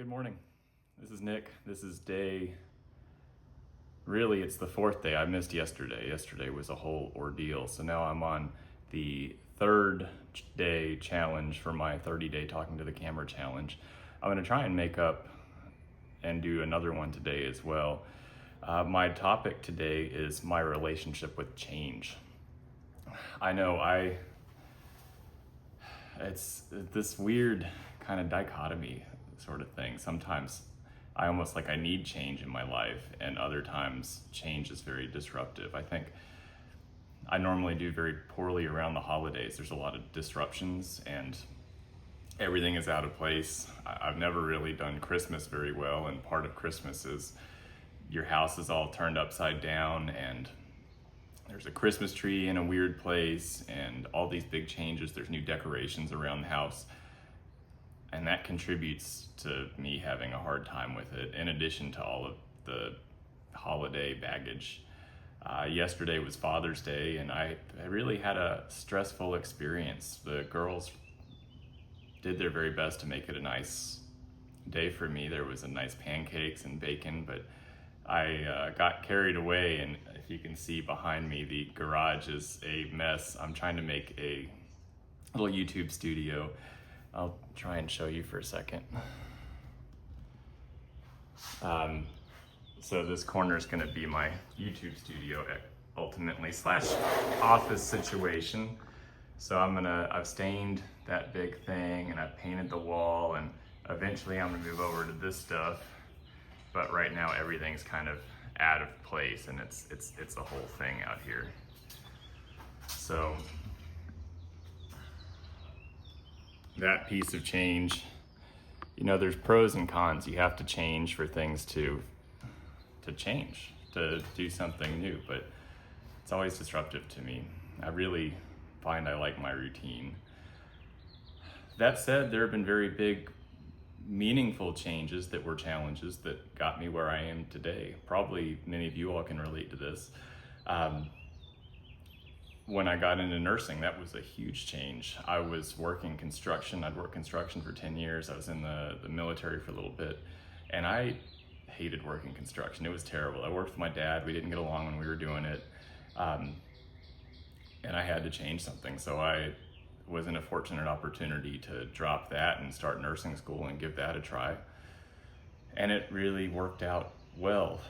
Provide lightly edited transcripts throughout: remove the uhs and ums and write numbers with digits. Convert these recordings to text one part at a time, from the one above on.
Good morning. This is Nick. This is really it's the fourth day. I missed yesterday. Yesterday was a whole ordeal. So now I'm on the third day challenge for my 30-day Talking to the Camera challenge. I'm going to try and make up and do another one today as well. My topic today is my relationship with change. I know it's this weird kind of dichotomy sort of thing. Sometimes I almost like I need change in my life, and other times change is very disruptive. I think I normally do very poorly around the holidays. There's a lot of disruptions and everything is out of place. I've never really done Christmas very well, and part of Christmas is your house is all turned upside down and there's a Christmas tree in a weird place and all these big changes. There's new decorations around the house. And that contributes to me having a hard time with it, in addition to all of the holiday baggage. Yesterday was Father's Day, and I really had a stressful experience. The girls did their very best to make it a nice day for me. There was a nice pancakes and bacon, but I got carried away, and if you can see behind me, the garage is a mess. I'm trying to make a little YouTube studio. I'll try and show you for a second. So this corner is going to be my YouTube studio ultimately / office situation. So I've stained that big thing and I've painted the wall, and eventually I'm gonna move over to this stuff. But right now everything's kind of out of place, and it's a whole thing out here. So that piece of change, there's pros and cons. You have to change for things to change, to do something new, but it's always disruptive to me. I really find I like my routine. That said, there have been very big, meaningful changes that were challenges that got me where I am today. Probably many of you all can relate to this. When I got into nursing, that was a huge change. I was working construction. I'd worked construction for 10 years. I was in the military for a little bit, and I hated working construction. It was terrible. I worked with my dad. We didn't get along when we were doing it, and I had to change something. So I was in a fortunate opportunity to drop that and start nursing school and give that a try. And it really worked out well.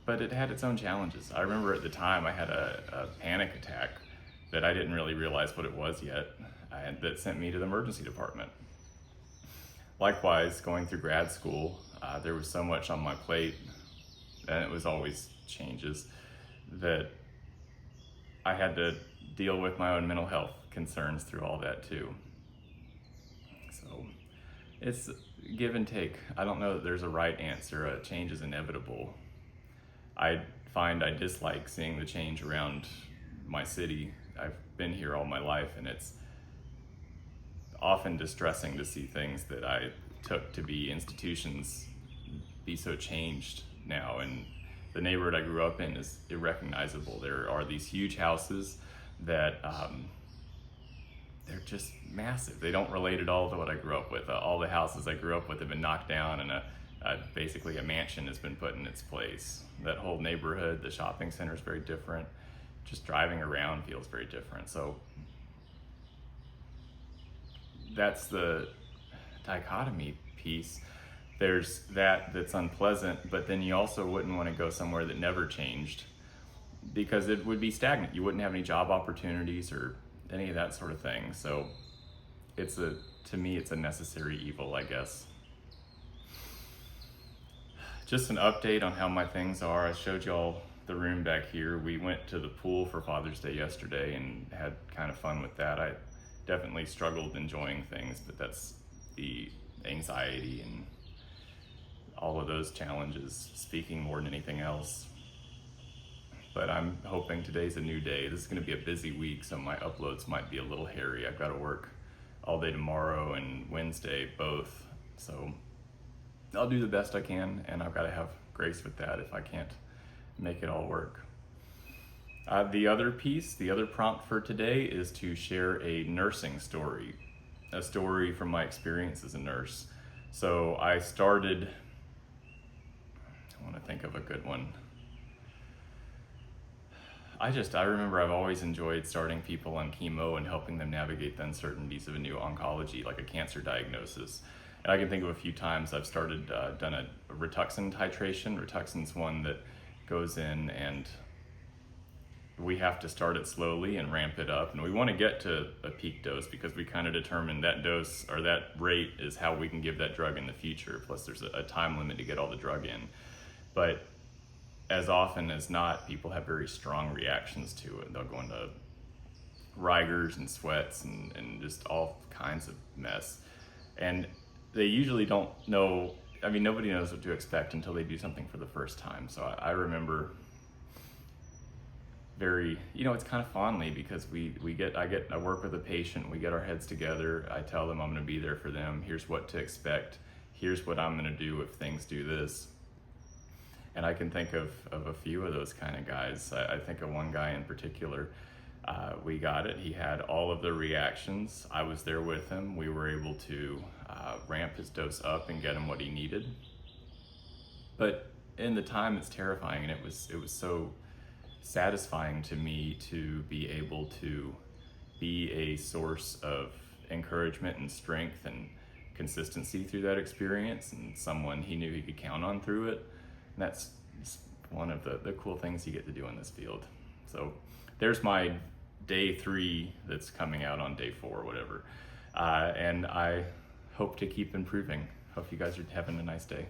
But it had its own challenges. I remember at the time I had a panic attack that I didn't really realize what it was yet, and that sent me to the emergency department. Likewise, going through grad school, there was so much on my plate, and it was always changes, that I had to deal with my own mental health concerns through all that too. So it's give and take. I don't know that there's a right answer. A change is inevitable. I find I dislike seeing the change around my city. I've been here all my life, and it's often distressing to see things that I took to be institutions be so changed now. And the neighborhood I grew up in is irrecognizable. There are these huge houses that they're just massive. They don't relate at all to what I grew up with. All the houses I grew up with have been knocked down, and basically a mansion has been put in its place. That whole neighborhood, the shopping center is very different. Just driving around feels very different. So that's the dichotomy piece. There's that's unpleasant, but then you also wouldn't want to go somewhere that never changed, because it would be stagnant. You wouldn't have any job opportunities or any of that sort of thing. So to me, it's a necessary evil, I guess. Just an update on how my things are. I showed y'all the room back here. We went to the pool for Father's Day yesterday and had kind of fun with that. I definitely struggled enjoying things, but that's the anxiety and all of those challenges speaking more than anything else. But I'm hoping today's a new day. This is going to be a busy week, so my uploads might be a little hairy. I've got to work all day tomorrow and Wednesday both. So I'll do the best I can, and I've got to have grace with that if I can't make it all work. The other prompt for today is to share a nursing story. a story from my experience as a nurse. So I started, I want to think of a good one. I remember I've always enjoyed starting people on chemo and helping them navigate the uncertainties of a new oncology, like a cancer diagnosis. And I can think of a few times I've done a Rituxan titration. Rituxan's one that goes in and we have to start it slowly and ramp it up. And we want to get to a peak dose because we kind of determine that dose or that rate is how we can give that drug in the future. Plus there's a time limit to get all the drug in. But as often as not, people have very strong reactions to it. They'll go into rigors and sweats and just all kinds of mess. And they usually don't know, I mean, nobody knows what to expect until they do something for the first time. So I remember very, it's kind of fondly because I work with a patient, we get our heads together, I tell them I'm gonna be there for them, here's what to expect, here's what I'm gonna do if things do this. And I can think of a few of those kind of guys. I think of one guy in particular. We got it. He had all of the reactions. I was there with him. We were able to ramp his dose up and get him what he needed. But in the time, it's terrifying, and it was so satisfying to me to be able to be a source of encouragement and strength and consistency through that experience, and someone he knew he could count on through it. And that's one of the cool things you get to do in this field. So there's my day 3 that's coming out on day 4 or whatever. And I hope to keep improving. Hope you guys are having a nice day.